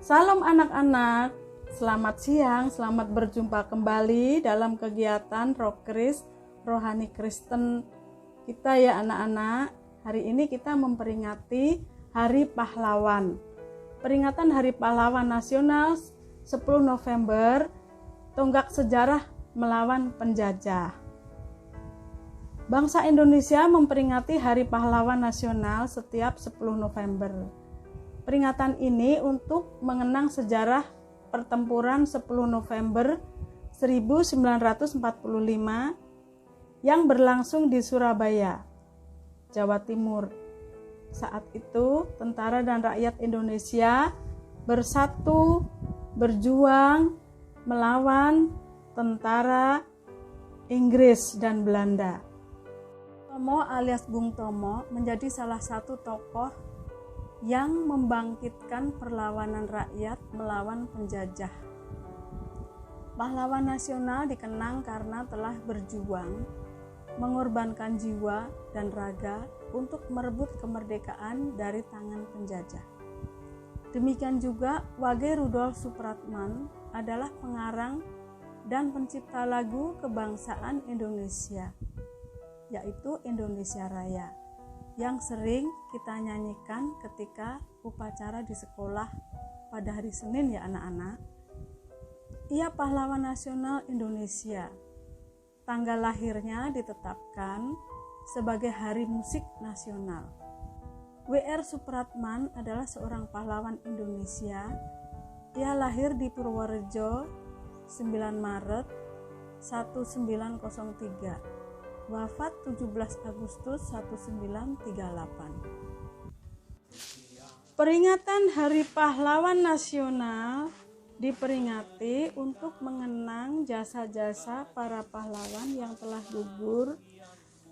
Salam anak-anak, selamat siang, selamat berjumpa kembali dalam kegiatan Rokris Rohani Kristen kita ya anak-anak. Hari ini kita memperingati Hari Pahlawan. Peringatan Hari Pahlawan Nasional 10 November, tonggak sejarah melawan penjajah. Bangsa Indonesia memperingati Hari Pahlawan Nasional setiap 10 November. Peringatan ini untuk mengenang sejarah pertempuran 10 November 1945 yang berlangsung di Surabaya, Jawa Timur. Saat itu, tentara dan rakyat Indonesia bersatu, berjuang melawan tentara Inggris dan Belanda. Tomo alias Bung Tomo menjadi salah satu tokoh yang membangkitkan perlawanan rakyat melawan penjajah. Pahlawan nasional dikenang karena telah berjuang, mengorbankan jiwa dan raga untuk merebut kemerdekaan dari tangan penjajah. Demikian juga Wage Rudolf Supratman adalah pengarang dan pencipta lagu kebangsaan Indonesia, yaitu Indonesia Raya, yang sering kita nyanyikan ketika upacara di sekolah pada hari Senin ya anak-anak. Ia pahlawan nasional Indonesia. Tanggal lahirnya ditetapkan sebagai Hari Musik Nasional. W.R. Supratman adalah seorang pahlawan Indonesia. Ia lahir di Purworejo 9 Maret 1903. Wafat 17 Agustus 1938. Peringatan Hari Pahlawan Nasional diperingati untuk mengenang jasa-jasa para pahlawan yang telah gugur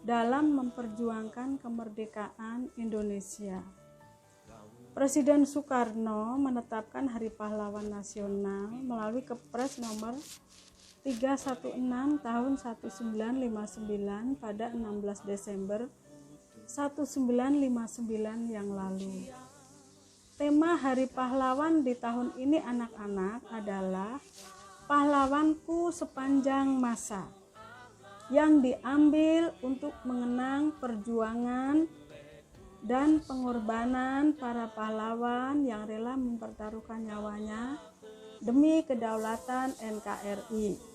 dalam memperjuangkan kemerdekaan Indonesia. Presiden Soekarno menetapkan Hari Pahlawan Nasional melalui Kepres nomor 316 tahun 1959 pada 16 Desember 1959 yang lalu. Tema Hari Pahlawan di tahun ini anak-anak adalah Pahlawanku Sepanjang Masa, yang diambil untuk mengenang perjuangan dan pengorbanan para pahlawan yang rela mempertaruhkan nyawanya demi kedaulatan NKRI.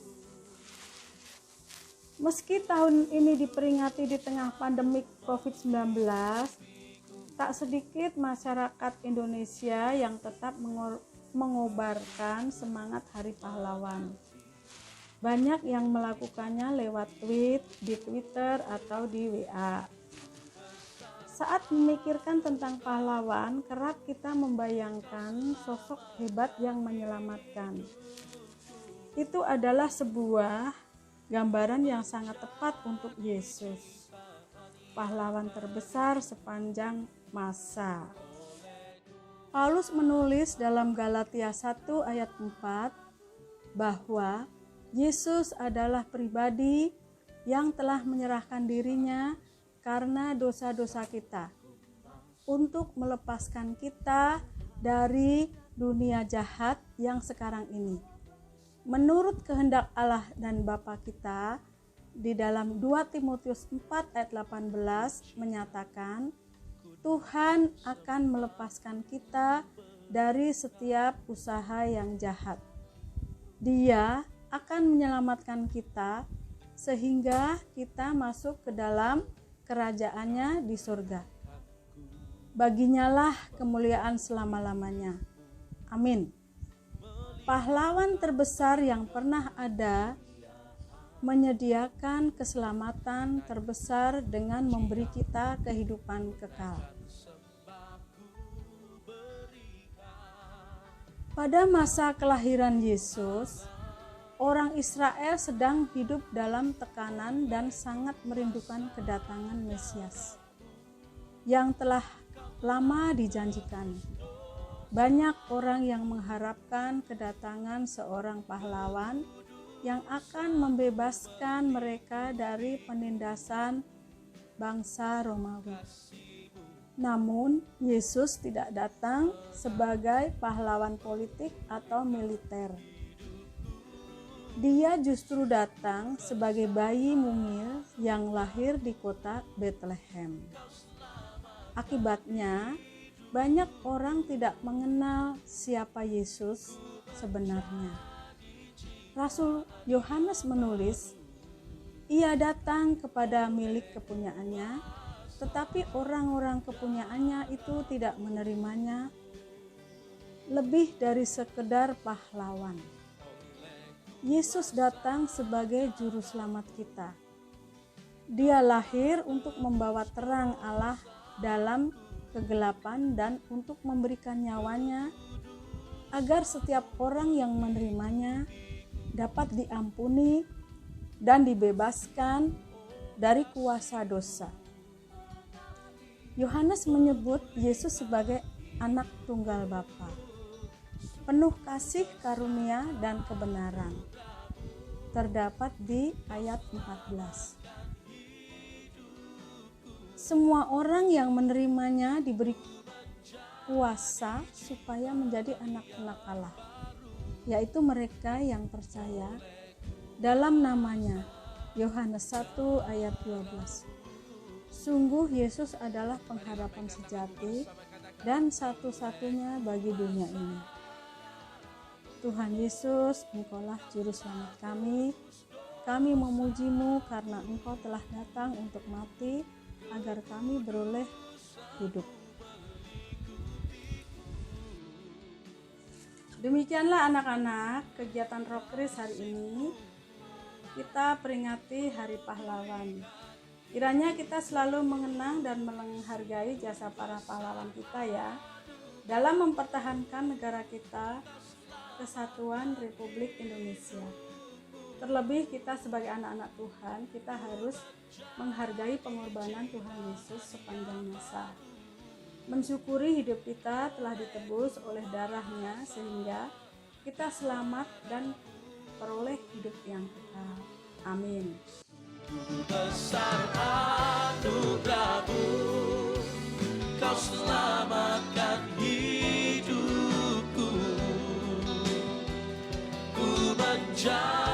Meski tahun ini diperingati di tengah pandemi COVID-19, tak sedikit masyarakat Indonesia yang tetap mengobarkan semangat Hari Pahlawan. Banyak yang melakukannya lewat tweet, di Twitter, atau di WA. Saat memikirkan tentang pahlawan, kerap kita membayangkan sosok hebat yang menyelamatkan. Itu adalah sebuah gambaran yang sangat tepat untuk Yesus, pahlawan terbesar sepanjang masa. Paulus menulis dalam Galatia 1 ayat 4 bahwa Yesus adalah pribadi yang telah menyerahkan dirinya karena dosa-dosa kita, untuk melepaskan kita dari dunia jahat yang sekarang ini. Menurut kehendak Allah dan Bapa kita, di dalam 2 Timotius 4 ayat 18 menyatakan, Tuhan akan melepaskan kita dari setiap usaha yang jahat. Dia akan menyelamatkan kita sehingga kita masuk ke dalam kerajaannya di surga. Baginyalah kemuliaan selama-lamanya. Amin. Pahlawan terbesar yang pernah ada menyediakan keselamatan terbesar dengan memberi kita kehidupan kekal. Pada masa kelahiran Yesus, orang Israel sedang hidup dalam tekanan dan sangat merindukan kedatangan Mesias yang telah lama dijanjikan. Banyak orang yang mengharapkan kedatangan seorang pahlawan yang akan membebaskan mereka dari penindasan bangsa Romawi. Namun, Yesus tidak datang sebagai pahlawan politik atau militer. Dia justru datang sebagai bayi mungil yang lahir di kota Bethlehem. Akibatnya, banyak orang tidak mengenal siapa Yesus sebenarnya. Rasul Yohanes menulis, "Ia datang kepada milik kepunyaannya, tetapi orang-orang kepunyaannya itu tidak menerimanya, lebih dari sekedar pahlawan." Yesus datang sebagai juru selamat kita. Dia lahir untuk membawa terang Allah dalam kegelapan dan untuk memberikan nyawanya agar setiap orang yang menerimanya dapat diampuni dan dibebaskan dari kuasa dosa. Yohanes menyebut Yesus sebagai anak tunggal Bapa, penuh kasih karunia dan kebenaran. Terdapat di ayat 14. Semua orang yang menerimanya diberi kuasa supaya menjadi anak-anak Allah, yaitu mereka yang percaya dalam namanya. Yohanes 1 ayat 12. Sungguh Yesus adalah pengharapan sejati dan satu-satunya bagi dunia ini. Tuhan Yesus, Engkaulah Juru Selamat kami. Kami memuji-Mu karena Engkau telah datang untuk mati agar kami beroleh hidup. Demikianlah anak-anak, kegiatan Roh Kris hari ini. Kita peringati Hari Pahlawan. Kiranya kita selalu mengenang dan menghargai jasa para pahlawan kita ya, dalam mempertahankan negara kita, Kesatuan Republik Indonesia. Terlebih kita sebagai anak-anak Tuhan, kita harus menghargai pengorbanan Tuhan Yesus sepanjang masa. Mensyukuri hidup kita telah ditebus oleh darahnya sehingga kita selamat dan peroleh hidup yang kekal. Amin. Besar anugerah-Mu, Kau selamatkan hidupku. Ku menjadi